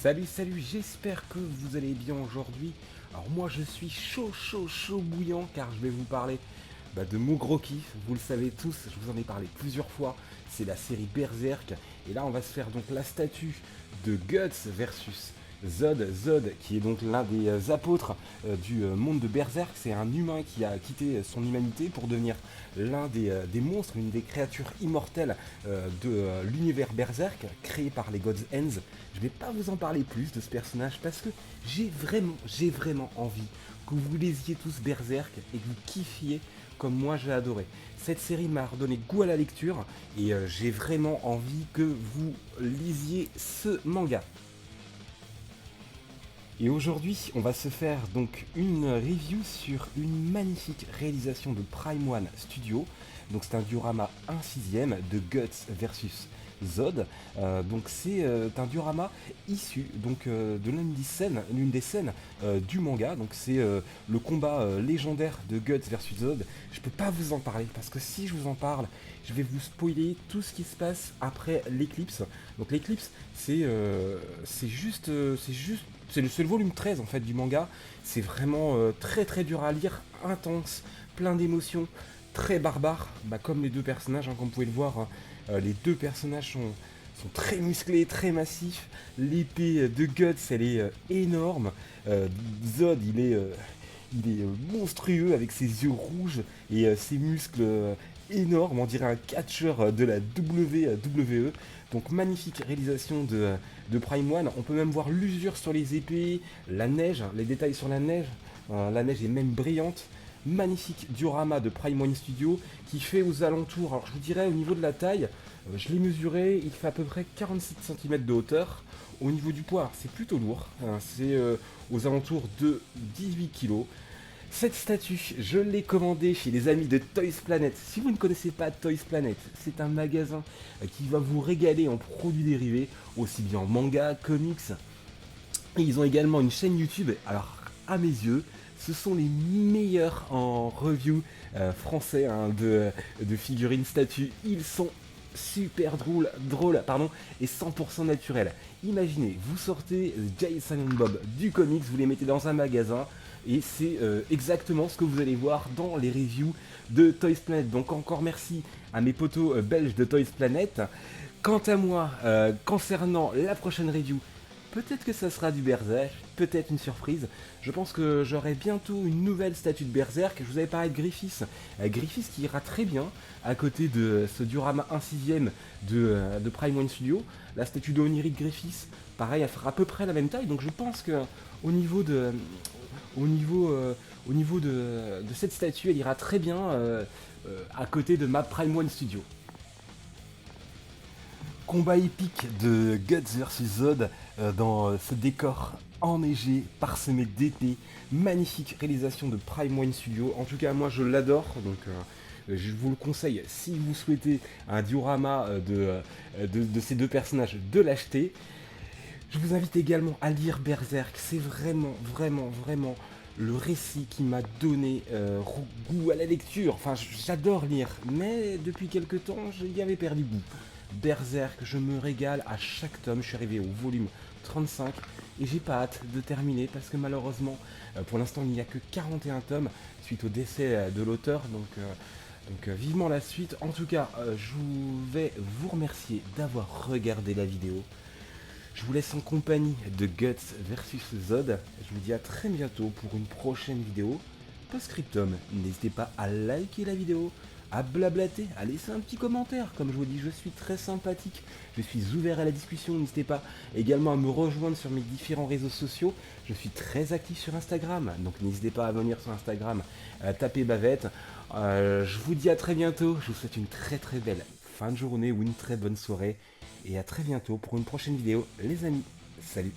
Salut, j'espère que vous allez bien aujourd'hui. Alors moi je suis chaud bouillant car je vais vous parler de mon gros kiff. Vous le savez tous, je vous en ai parlé plusieurs fois. C'est la série Berserk. Et là on va se faire donc la statue de Guts versus Zod. Zod qui est donc l'un des apôtres du monde de Berserk. C'est un humain qui a quitté son humanité pour devenir l'un des monstres, une des créatures immortelles de l'univers Berserk créé par les God's Ends. Je vais pas vous en parler plus de ce personnage parce que j'ai vraiment envie que vous lisiez tous Berserk et que vous kiffiez comme moi j'ai adoré. Cette série m'a redonné goût à la lecture et j'ai vraiment envie que vous lisiez ce manga. Et aujourd'hui, on va se faire donc une review sur une magnifique réalisation de Prime One Studio. Donc c'est un diorama 1/6 de Guts versus Zod. Donc c'est un diorama issu donc de l'une des scènes du manga. Donc c'est le combat légendaire de Guts versus Zod. Je peux pas vous en parler parce que si je vous en parle, je vais vous spoiler tout ce qui se passe après l'éclipse. Donc l'éclipse, c'est juste c'est le volume 13 en fait du manga. C'est vraiment très dur à lire, intense, plein d'émotions, très barbare, comme les deux personnages, comme vous pouvez le voir. Les deux personnages sont très musclés, très massifs. L'épée de Guts, elle est énorme. Zod, il est monstrueux avec ses yeux rouges et ses muscles énormes. On dirait un catcheur de la WWE. Donc magnifique réalisation de Prime One. On peut même voir l'usure sur les épées, la neige, les détails sur la neige. La neige est même brillante. Magnifique diorama de Prime One Studio qui fait aux alentours, alors je vous dirais au niveau de la taille, je l'ai mesuré, il fait à peu près 47 cm de hauteur. Au niveau du poids, c'est plutôt lourd, c'est aux alentours de 18 kg. Cette statue, je l'ai commandée chez les amis de Toys Planet. Si vous ne connaissez pas Toys Planet, c'est un magasin qui va vous régaler en produits dérivés, aussi bien en manga, comics. Et ils ont également une chaîne YouTube. Alors, à mes yeux, ce sont les meilleurs en review français de figurines statues. Ils sont super drôles, et 100% naturels. Imaginez, vous sortez Jay Silent Bob du comics, vous les mettez dans un magasin, et c'est exactement ce que vous allez voir dans les reviews de Toys Planet. Donc encore merci à mes potos belges de Toys Planet. Quant à moi, concernant la prochaine review, peut-être que ça sera du Berserk, peut-être une surprise. Je pense que j'aurai bientôt une nouvelle statue de Berserk. Je vous avais parlé de Griffiths. Griffiths qui ira très bien à côté de ce diorama 1/6 de Prime One Studio. La statue de Oniric Griffiths, pareil, elle fera à peu près la même taille. Donc je pense que au niveau de cette statue, elle ira très bien à côté de ma Prime One Studio. Combat épique de Guts vs Zod dans ce décor enneigé, parsemé d'épées, magnifique réalisation de Prime One Studio. En tout cas, moi je l'adore, donc je vous le conseille si vous souhaitez un diorama de ces deux personnages de l'acheter. Je vous invite également à lire Berserk, c'est vraiment le récit qui m'a donné goût à la lecture. Enfin, j'adore lire, mais depuis quelques temps, j'y avais perdu goût. Berserk, je me régale à chaque tome. Je suis arrivé au volume 35 et j'ai pas hâte de terminer parce que malheureusement, pour l'instant, il n'y a que 41 tomes suite au décès de l'auteur. Donc vivement la suite. En tout cas, je vais vous remercier d'avoir regardé la vidéo. Je vous laisse en compagnie de Guts versus Zod. Je vous dis à très bientôt pour une prochaine vidéo. Post-scriptum, n'hésitez pas à liker la vidéo, à blablater, à laisser un petit commentaire. Comme je vous dis, je suis très sympathique, je suis ouvert à la discussion. N'hésitez pas également à me rejoindre sur mes différents réseaux sociaux. Je suis très actif sur Instagram, donc n'hésitez pas à venir sur Instagram, taper bavette. Je vous dis à très bientôt, je vous souhaite une très belle fin de journée ou une très bonne soirée. Et à très bientôt pour une prochaine vidéo, les amis. Salut!